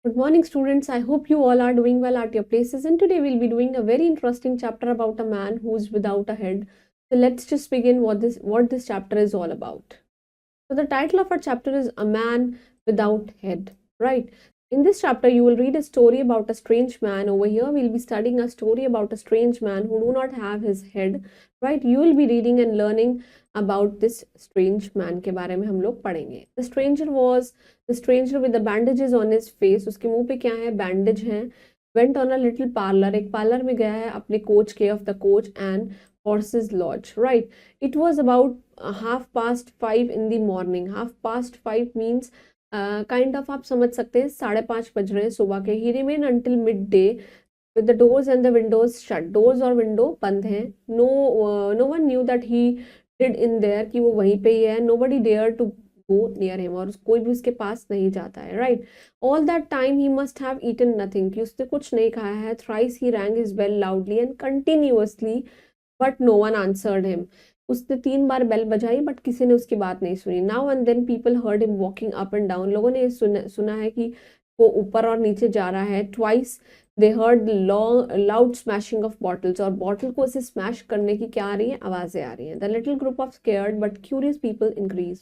Good morning, students. I hope you all are doing well at your places. And today we'll be doing a very interesting chapter about a man who's without a head. So let's just begin what this chapter is all about. So the title of our chapter is A Man Without Head, right? In this chapter, you will read a story about a strange man. Over here, we'll be studying a story about a strange man who do not have his head, right? You will be reading and learning about this strange man के बारे में हम लोग पढ़ेंगे. The stranger with the bandages on his face. उसके मुंह पे क्या है? बैंडेज हैं. Went on a little parlor. एक पार्लर में गया है अपने कोच के of the coach and horses lodge, right? It was about 5:30 in the morning. 5:30 means kind of आप समझ सकते हैं 5:30 बज रहे हैं सुबह के. He remain until mid day with the doors and the windows shut. Doors और विंडो बंद हैं. No one knew that he did in there, कि वो वहीं पे ही है. Nobody dare to go near him, और कोई भी उसके पास नहीं जाता है, right? All that time he must have eaten nothing, कि उसने कुछ नहीं खाया है. Thrice he rang his bell loudly and continuously but no one answered him. उसने 3 बार बेल बजाई बट किसी ने उसकी बात नहीं सुनी. Now and then people heard him walking up and down. लोगों ने सुना है कि वो ऊपर और नीचे जा रहा है. Twice they heard loud smashing of bottles, और बॉटल को उसे स्मैश करने की क्या आ रही है? आवाजें आ रही हैं. The little group of scared but curious people increase.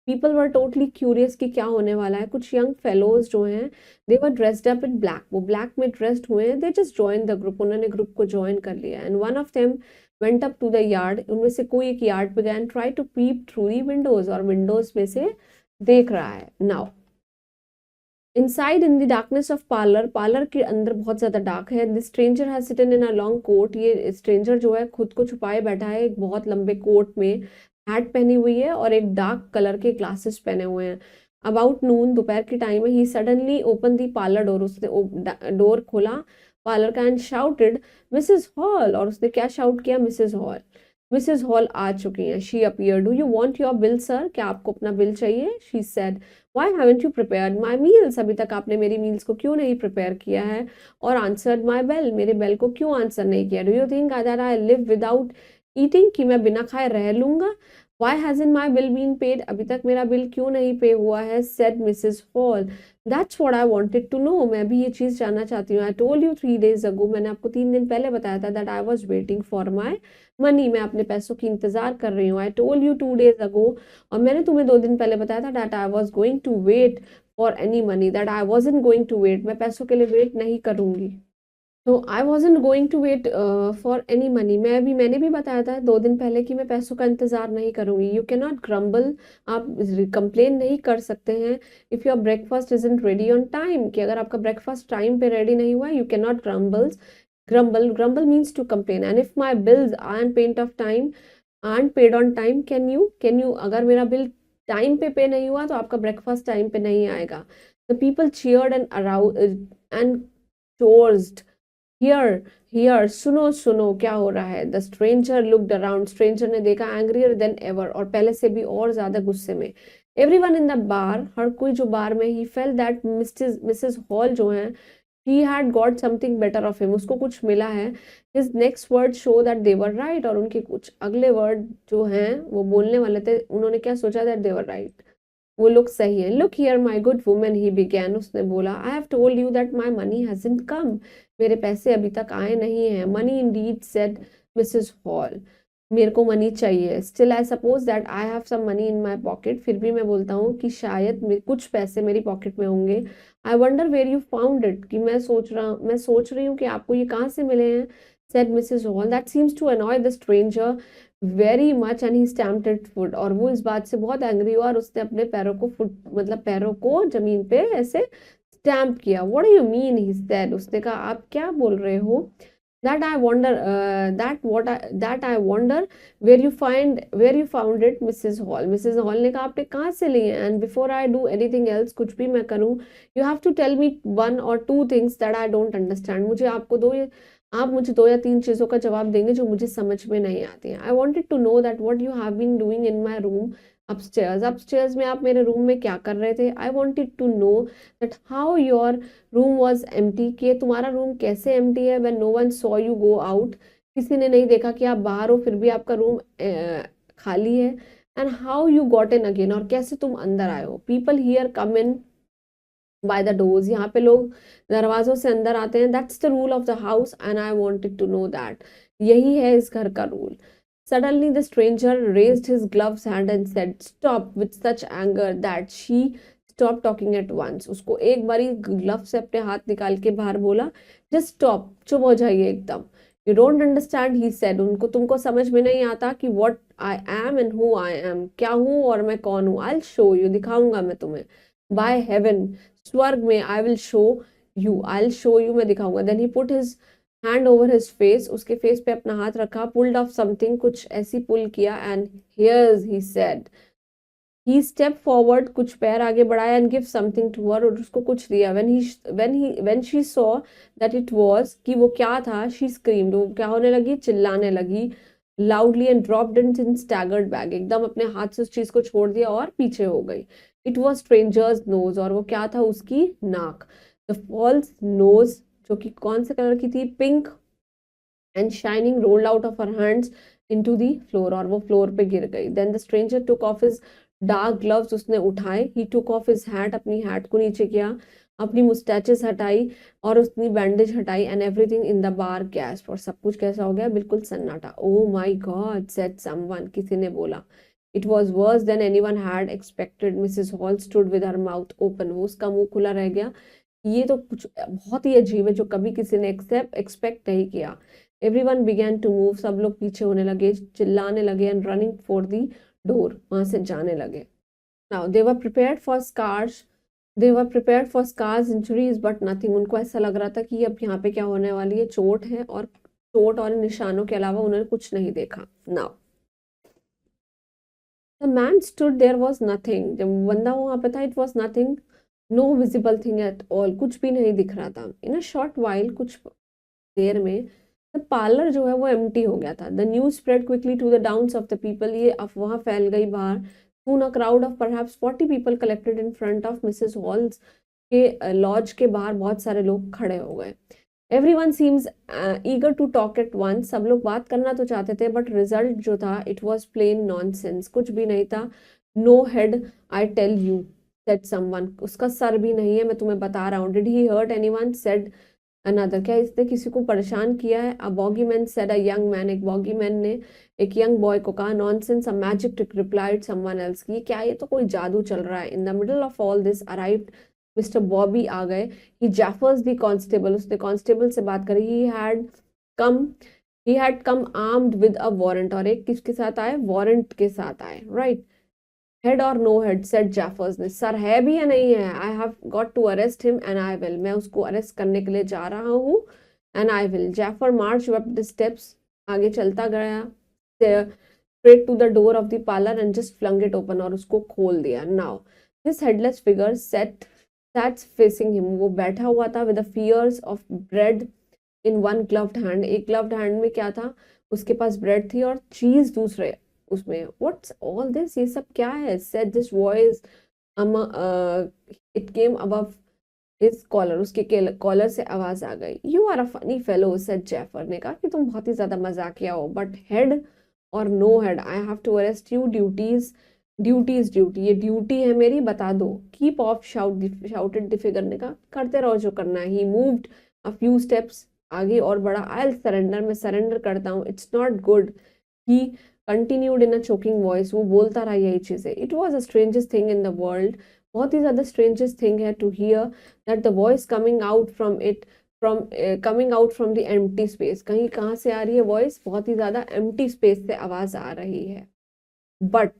People were totally curious कि क्या होने वाला है. कुछ यंग फेलोज जो हैं they were dressed up in black, वो ब्लैक में ड्रेस्ड हुए हैं. They just join the group, उन्होंने ग्रुप को ज्वाइन कर लिया. And one of them went up to the yard, उनमें से कोई एक यार्ड पे गया and try to peep through the windows, और विंडोज में से देख रहा है. Now inside in the darkness of parlour, parlour के अंदर बहुत ज्यादा डार्क है. This stranger has sitting in a long coat, ये स्ट्रेंजर जो है खुद को छुपाए बैठा है एक बहुत लंबे कोट में. हैट पहनी हुई है और एक डार्क कलर के ग्लासेस पहने हुए हैं. अबाउट नून, दोपहर की टाइम है. He suddenly open the parlour door, उसने डोर खोला पार्लर का. एंड शाउटेड मिसेस हॉल, और उसने क्या शाउट किया? Mrs Hall. मिसेस हॉल आ चुकी हैं. She appear. Do you want your bill sir, क्या आपको अपना बिल चाहिए? She said why haven't you prepared my meals, अभी तक आपने मेरी मील्स को क्यों नहीं प्रिपेयर किया है? और आंसर्ड माई बेल, मेरे बेल को क्यों आंसर नहीं किया? Do you think that I live without eating, कि मैं बिना खाए रह लूंगा? Why hasn't my bill been paid, अभी तक मेरा बिल क्यों नहीं पे हुआ है? said Mrs. Hall. That's what I wanted to know, मैं भी ये चीज जानना चाहती हूँ. I told you 3 days ago, मैंने आपको 3 दिन पहले बताया था that I was waiting for my money, मैं अपने पैसों की इंतजार कर रही हूँ. I told you 2 days ago, और मैंने तुम्हें 2 दिन पहले बताया था that I was going to wait for any money, that I wasn't going to wait, मैं पैसों के लिए वेट नहीं करूंगी. तो I wasn't going to wait for any money, मैंने भी बताया था 2 दिन पहले कि मैं पैसों का इंतजार नहीं करूंगी. यू कैन नॉट ग्रम्बल, आप कंप्लेन नहीं कर सकते हैं. If your breakfast isn't ready on time, कि अगर आपका ब्रेकफास्ट टाइम पे रेडी नहीं हुआ, you can not grumble means to complain. And if my bills aren't paid of time aren't paid on time, can you अगर मेरा bill time पे नहीं हुआ तो आपका ब्रेकफास्ट टाइम पे नहीं आएगा. The people cheered and aroused and chorused. Here here, सुनो सुनो, क्या हो रहा है? The stranger looked around, stranger ने देखा. एंग्रियर देन एवर, और पहले से भी और ज्यादा गुस्से में. एवरीवन इन द बार, हर कोई जो बार में. ही फेल दैट मिसेस हॉल जो है he had got something better of him, उसको कुछ मिला है. his next word show that they were right, और उनके कुछ अगले वर्ड जो हैं वो बोलने वाले थे, उन्होंने क्या सोचा? that they were right, वो लोग सही है. Look here my good women, he began, उसने बोला. I have told you that my money hasn't come, मेरे पैसे अभी तक आए नहीं हैं. Money indeed, said Mrs Hall, मेरे को मनी चाहिए. Still I suppose that I have some money in my pocket, फिर भी मैं बोलता हूँ कि शायद कुछ पैसे मेरी पॉकेट में होंगे. I wonder where you found it, कि मैं सोच रही हूँ कि आपको ये कहाँ से मिले हैं. Said Mrs Hall. That seems to annoy the stranger very much and he stamped it foot, और वो इस बात से बहुत एंग्री हुआ और उसने अपने पैरों को मतलब पैरों को जमीन पे ऐसे स्टैम्प किया. What do you mean, he said, उसने कहा आप क्या बोल रहे हो? that I wonder that I wonder where you found it, Mrs. Hall. Mrs. Hall ने कहा आपने कहाँ से लिए? and before I do anything else, कुछ भी मैं करूँ, you have to tell me 1 or 2 things that I don't understand. आप मुझे 2 या 3 चीजों का जवाब देंगे जो मुझे समझ में नहीं आती हैं. I wanted to know that what you have been doing in my room upstairs में आप मेरे रूम में क्या कर रहे थे. I wanted to know that how your room was empty, कि तुम्हारा रूम कैसे empty है. when no one saw you go out, किसी ने नहीं देखा कि आप बाहर हो फिर भी आपका रूम खाली है. and how you got in again, और कैसे तुम अंदर आए हो. people here come in by the doors, यहाँ पे लोग दरवाजों से अंदर आते हैं. That's the rule of the house and I wanted to know that. यही है इस घर का rule. Suddenly the stranger raised his gloved hand and said, "Stop," with such anger that she stopped talking at once. उसको एक बारी glove से अपने हाथ निकाल के बाहर बोला, "Just stop," चुप हो जाइए एकदम. "You don't understand," he said. तुमको समझ में नहीं आता कि what I am and who I am. क्या हूँ और मैं कौन हूँ. I'll show you. दिखाऊंगा मैं तुम्हें. By heaven, स्वर्ग में, I will show you. I'll show you. मैं दिखाऊंगा. Then he put his hand over his face. उसके फेस पे अपना हाथ रखा. Pulled off something. कुछ ऐसी पुल किया. And here's, he said. He stepped forward. कुछ पैर आगे बढ़ाया and give something to her. और उसको कुछ दिया. When she saw that it was, कि वो क्या था, she screamed. वो क्या होने लगी, चिल्लाने लगी loudly and dropped it and staggered back. एकदम अपने हाथ से उस चीज को छोड़ दिया और पीछे हो गई. It was stranger's nose. और वो क्या था, उसकी नाक. The false nose, जो कि कौन से कलर की थी, pink and shining, rolled out of her hands into the floor. और वो फ्लोर पे गिर गई. Then the stranger took off his dark gloves. उसने उठाए. He took off his hat. अपनी हैट को नीचे किया. अपनी मुस्टैचेस हटाई और उसने बैंडेज हटाई. And everything in the bar gasp. और सब कुछ कैसा हो गया, बिल्कुल सन्नाटा. Oh my God, said someone. किसी ने बोला. It was worse than anyone had expected. Mrs. Hall stood with her mouth open. वो उसका मुंह खुला रह गया. ये तो कुछ बहुत ही अजीब है जो कभी किसी ने एक्सपेक्ट नहीं किया. Everyone began to move. सब लोग पीछे होने लगे, चिल्लाने लगे. And running for the door. वहां से जाने लगे. Now they were prepared for scars. They were prepared for scars, injuries, but nothing. उनको ऐसा लग रहा था कि अब यहाँ पे क्या होने वाली है, चोट है. और चोट और निशानों के अलावा उन्होंने कुछ नहीं देखा. Now the man stood. There was nothing. जब बंदा वहां पे था, it was nothing. No visible thing at all. कुछ भी नहीं दिख रहा था. In a short while, कुछ देर में, the parlor जो है वो empty हो गया था. The news spread quickly to the downs of the people. ये अफवाह फैल गई बाहर. Soon a crowd of perhaps 40 people collected in front of Mrs. Hall's के लॉज के बाहर बहुत सारे लोग खड़े हो गए. Everyone seems eager to talk at once. सब लोग बात करना तो चाहते थे, but result जो था, it was plain nonsense. कुछ भी नहीं था. No head, I tell you, said someone. उसका सर भी नहीं है, मैं तुम्हें बता रहा हूँ. Did he hurt anyone? Said another. क्या इसने किसी को परेशान किया है? A bogey man, said a young man. एक bogey man ने एक young boy को कहा. Nonsense, a magic trick, replied someone else. कि क्या, ये तो कोई जादू चल रहा है. In the middle of all this arrived Mr Bobby आ गए. He Jaffers the constable. उसने कांस्टेबल से बात करी. He had come armed with a warrant. और एक किसके साथ आए, वारंट के साथ आए. Right. Head or no head, said Jaffers ने. सर है भी या नहीं है? I have got to arrest him and I will. मैं उसको अरेस्ट करने के लिए जा रहा हूँ. And I will. Jaffer March up the steps. आगे चलता गया straight to the door of the parlor and just flung it open. और उसको खोल दिया. Now this headless figure sat facing him. वो बैठा हुआ था with the fears of bread in one gloved hand. एक gloved hand में क्या था, उसके पास ब्रेड थी और चीज दूसरे उसमें. What's all this? ये सब क्या है? Said this voice. It came above his collar. उसके कॉलर से आवाज आ गई. You are a funny fellow, said Jaffer. ने कहा कि तुम बहुत ही ज्यादा मजाकिया हो. But head or no head, I have to arrest you. Duty ये ड्यूटी है मेरी, बता दो. Keep of, shouted the figure. ने कहा करते रहो जो करना है. ही मूव्ड अ फ्यू स्टेप्स, आगे और बढ़ा. आई विल सरेंडर, मैं सरेंडर करता हूँ. It's not good, he continued in a choking voice. वो बोलता रहा यही चीजें. It was a strangest thing in the world. बहुत ही ज्यादा स्ट्रेंजेस्ट थिंग है to here that the voice coming out from the empty space. कहीं कहाँ से आ रही है वॉइस? बहुत ही ज्यादा एम्प्टी स्पेस से आवाज आ रही है. But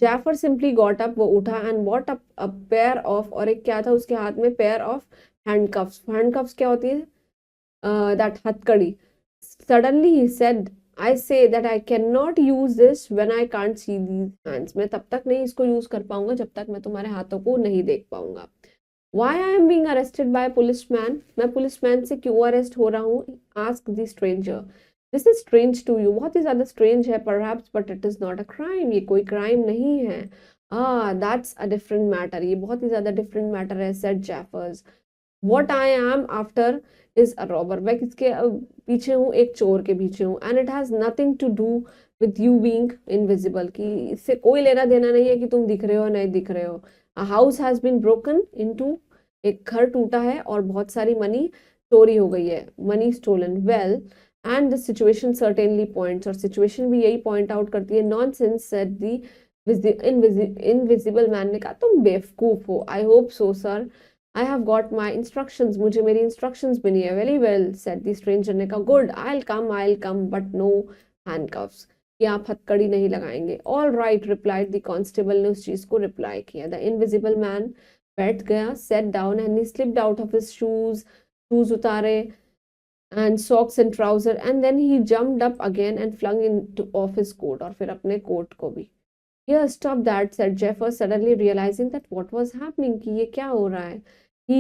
Jaffer simply got up. वो उठा and bought up a pair of, और एक क्या था उसके हाथ में, pair of handcuffs. handcuffs क्या होती है? That हथकड़ी. Suddenly he said, I say that I cannot use this when I can't see these hands. मैं तब तक नहीं इसको यूज कर पाऊंगा जब तक मैं तुम्हारे हाथों को नहीं देख पाऊंगा. Why I am being arrested by a policeman? मैं पुलिसमैन से क्यों अरेस्ट हो रहा हूँ? Ask the stranger. This is strange to you. बहुत ही ज्यादा strange है perhaps, but it is not a crime. ये कोई crime नहीं है. That's a different matter. ये बहुत ही ज्यादा different matter है, said Jaffers. What I am after is a robber. मैं किसके पीछे हूँ? एक चोर के पीछे हूँ. And it has nothing to do with you being invisible. कि इससे कोई लेना देना नहीं है कि तुम दिख रहे हो नहीं दिख रहे हो. A house has been broken into. एक घर टूटा है और बहुत सारी मनी चोरी हो गई है, money stolen. Well and the situation certainly points, और सिचुएशन भी यही पॉइंट आउट करती है। Nonsense said the invisible man ने कहा तुम बेवकूफ हो। I hope so sir, I have got my instructions, मुझे मेरी इंस्ट्रक्शंस मिली है। Very well said the stranger ने कहा good, I will come but no handcuffs, कि आप हथकड़ी नहीं लगाएंगे। All right replied the constable ने उस चीज को रिप्लाई किया। द इनविजिबल मैन बैठ गया, set down and he slipped out of his shoes उतारे and socks and trouser, and then he jumped up again and flung into off his coat, और फिर अपने कोट को भी। Here, stop that, said Jeffers, suddenly realizing that what was happening, कि ये क्या हो रहा है। He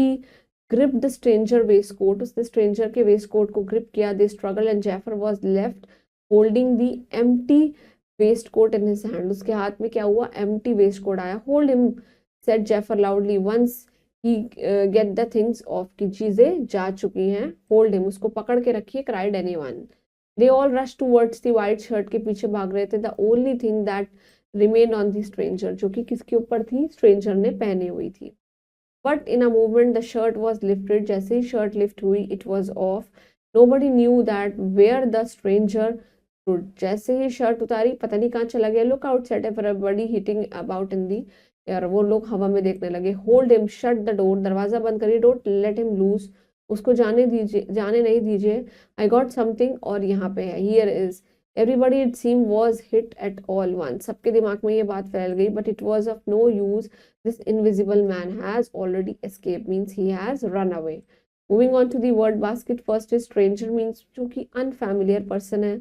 gripped the stranger waistcoat, उसने stranger के waistcoat को grip किया। They struggled and Jeffers was left holding the empty waistcoat in his hand, उसके हाथ में क्या हुआ, empty waistcoat आया। Hold him, said Jeffers loudly, once he get the things off, की चीजें जा चुकी हैं। Hold him, उसको पकड़ के रखिए, cried anyone. They all rushed towards the white shirt, के पीछे भाग रहे थे। The only thing that remained on the stranger, जो कि किसके ऊपर थी, stranger ने पहनी हुई थी। But in a moment the shirt was lifted, जैसे ही shirt lift हुई, it was off. Nobody knew that where the stranger stood. जैसे ही shirt उतारी, पता नहीं कहाँ चला गया। Look out, said everybody hitting about in the air. वो लोग हवा में देखने लगे। Hold him, shut the door, दरवाजा बंद करिए। Don't let him loose, उसको जाने दीजिए, जाने नहीं दीजिए। I got something, और यहाँ पे है, here is. Everybody it seemed was hit at all once. सबके दिमाग में ये बात फैल गई, but it was of no use. This invisible man has already escaped, means he has run away. Moving on to the word basket, first is stranger, means जो कि unfamiliar person है।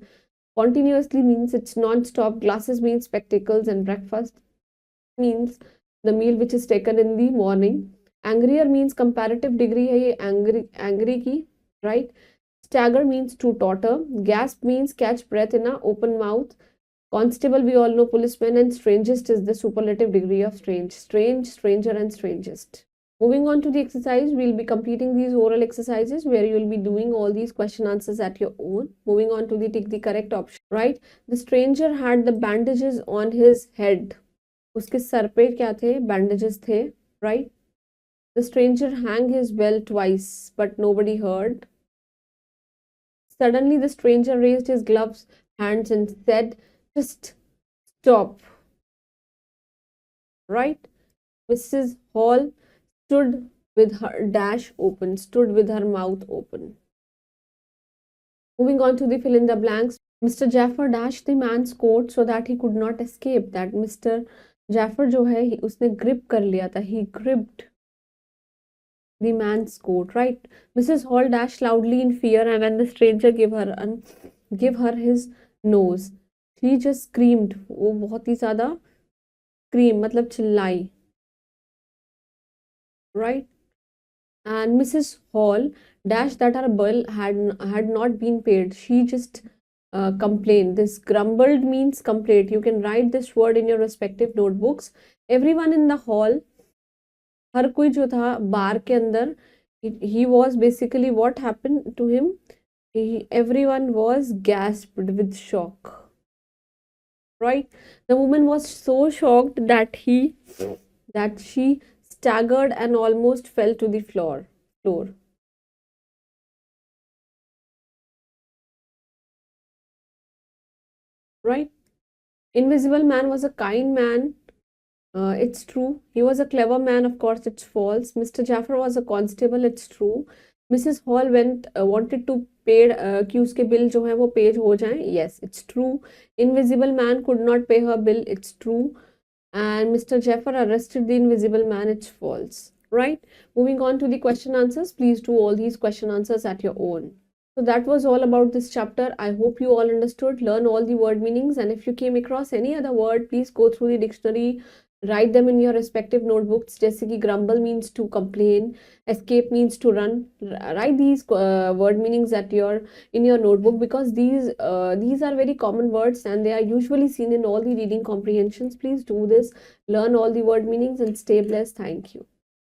Continuously means it's non-stop. Glasses means spectacles, and breakfast means the meal which is taken in the morning. Angrier means comparative degree है ये angry की, right? Stagger means to totter. Gasp means catch breath in an open mouth. Constable, we all know, policeman, and strangest is the superlative degree of strange. Strange, stranger, and strangest. Moving on to the exercise, we'll be completing these oral exercises where you'll be doing all these question answers at your own. Moving on to the tick the correct option, right? The stranger had the bandages on his head. उसके sir पे क्या थे, bandages थे, right? The stranger hung his bell twice, but nobody heard. Suddenly the stranger raised his gloves hands and said, just stop. Right? Mrs. Hall stood with her dash open, stood with her mouth open. Moving on to the fill in the blanks. Mr. Jaffer dashed the man's coat so that he could not escape. That Mr. Jaffer जो है उसने grip कर लिया था. He gripped the man's coat, right? Mrs. Hall dashed loudly in fear, and when the stranger gave her his nose, she just screamed. वो बहुत ही ज़्यादा scream मतलब चिल्लाई, right? And Mrs. Hall dashed that her bill had not been paid. She just complained. This grumbled means complaint. You can write this word in your respective notebooks. Everyone in the hall, हर कोई जो था बार के अंदर, he was basically, what happened to him, everyone was gasped with shock, right? The woman was so shocked that she staggered and almost fell to the floor. Right? Invisible man was a kind man. It's true. He was a clever man. Of course, it's false. Mr. Jaffer was a constable. It's true. Mrs. Hall wanted to pay कि उसके bill जो है वो paid हो जाएं. Yes, it's true. Invisible man could not pay her bill. It's true. And Mr. Jaffer arrested the invisible man. It's false. Right? Moving on to the question answers. Please do all these question answers at your own. So that was all about this chapter. I hope you all understood, learn all the word meanings, and if you came across any other word, please go through the dictionary, write them in your respective notebooks. जैसे कि grumble means to complain, escape means to run. Write these word meanings in your notebook, because these are very common words and they are usually seen in all the reading comprehensions. Please do this, learn all the word meanings, and stay blessed. Thank you.